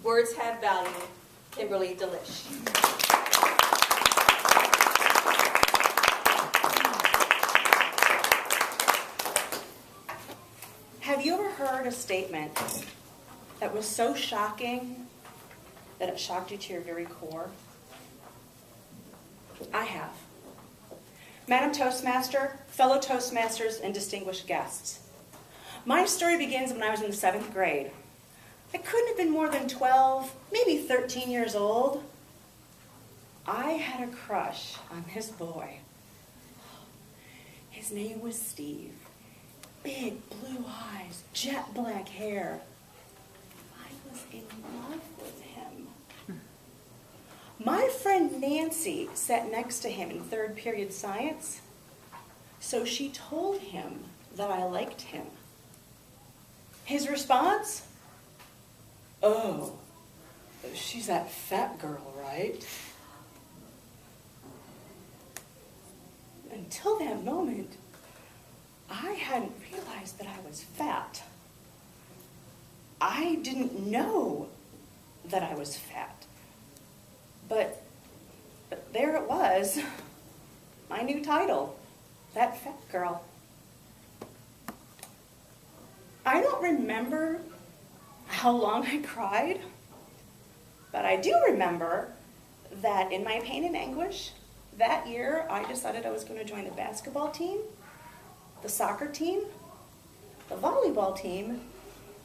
Words have value. Kimberly Delish. Have you ever heard a statement that was so shocking that it shocked you to your very core? I have. Madam Toastmaster, fellow Toastmasters, and distinguished guests. My story begins when I was in the 7th grade. I couldn't have been more than 12, maybe 13 years old. I had a crush on this boy. His name was Steve. Big blue eyes, jet black hair. I was in love with him. My friend Nancy sat next to him in 3rd period science, so she told him that I liked him. His response? Oh, she's that fat girl, right? Until that moment, I hadn't realized that I was fat. I didn't know that I was fat. But there it was, my new title, that fat girl. I don't remember how long I cried, but I do remember that in my pain and anguish, that year I decided I was going to join the basketball team, the soccer team, the volleyball team,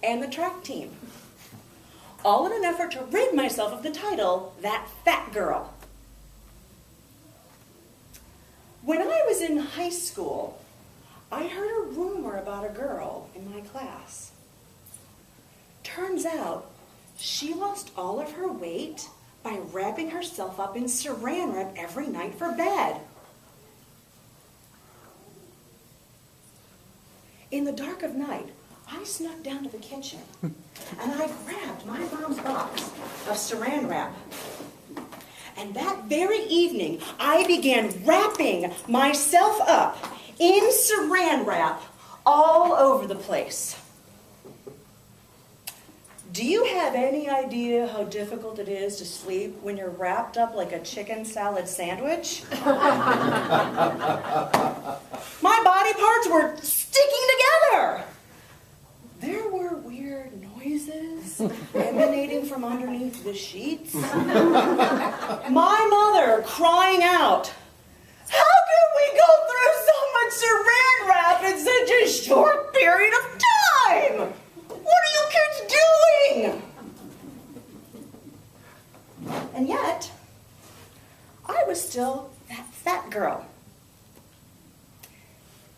and the track team. All in an effort to rid myself of the title, that fat girl. When I was in high school, I heard a rumor about a girl in my class. Turns out, she lost all of her weight by wrapping herself up in saran wrap every night for bed. In the dark of night, I snuck down to the kitchen and I grabbed my mom's box of saran wrap. And that very evening, I began wrapping myself up in saran wrap all over the place. Do you have any idea how difficult it is to sleep when you're wrapped up like a chicken salad sandwich? My body parts were sticking together. There were weird noises emanating from underneath the sheets. My mother crying out, "How can we go through so much saran wrap in such a short period of time? What are you kids doing?" And yet, I was still that fat girl.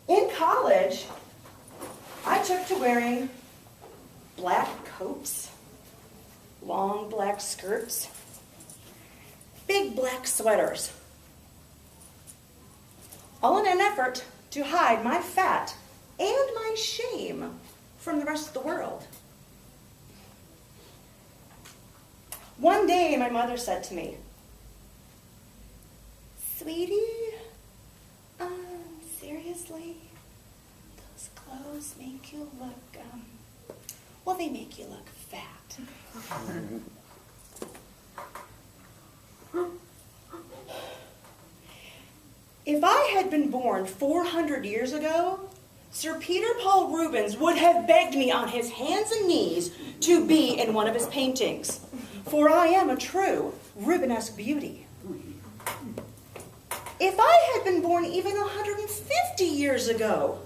In college, I took to wearing black coats, long black skirts, big black sweaters, all in an effort to hide my fat and my shame from the rest of the world. One day, my mother said to me, "Sweetie, seriously, those clothes make you look, well, they make you look fat." If I had been born 400 years ago, Sir Peter Paul Rubens would have begged me on his hands and knees to be in one of his paintings, for I am a true Rubenesque beauty. If I had been born even 150 years ago,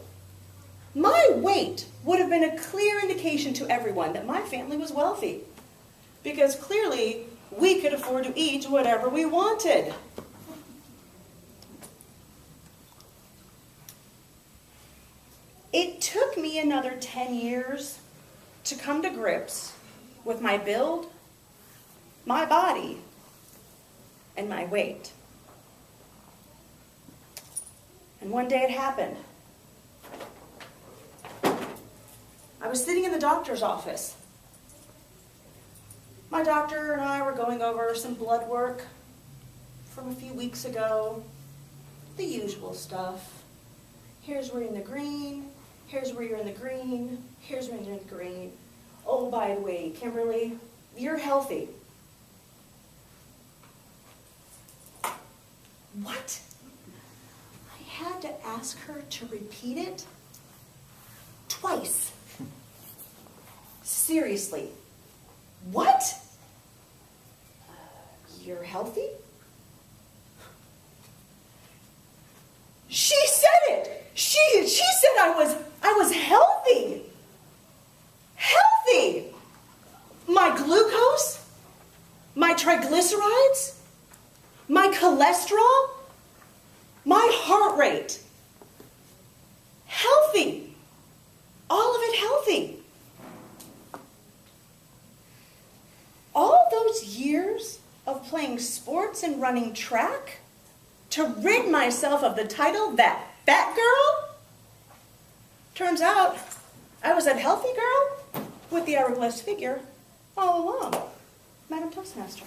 my weight would have been a clear indication to everyone that my family was wealthy, because clearly we could afford to eat whatever we wanted. It took me another 10 years to come to grips with my build, my body, and my weight. And one day it happened. I was sitting in the doctor's office. My doctor and I were going over some blood work from a few weeks ago. The usual stuff. Here's where you're in the green. Here's where you're in the green. Here's where you're in the green. Oh, by the way, Kimberly, you're healthy. What? I had to ask her to repeat it twice. Seriously. What? You're healthy? She said it. She said I was healthy. Healthy. My glucose, my triglycerides, my cholesterol, my heart rate. Healthy. All of it healthy. All those years of playing sports and running track to rid myself of the title, that fat girl? Turns out I was that healthy girl with the hourglass figure all along. Madam Toastmaster.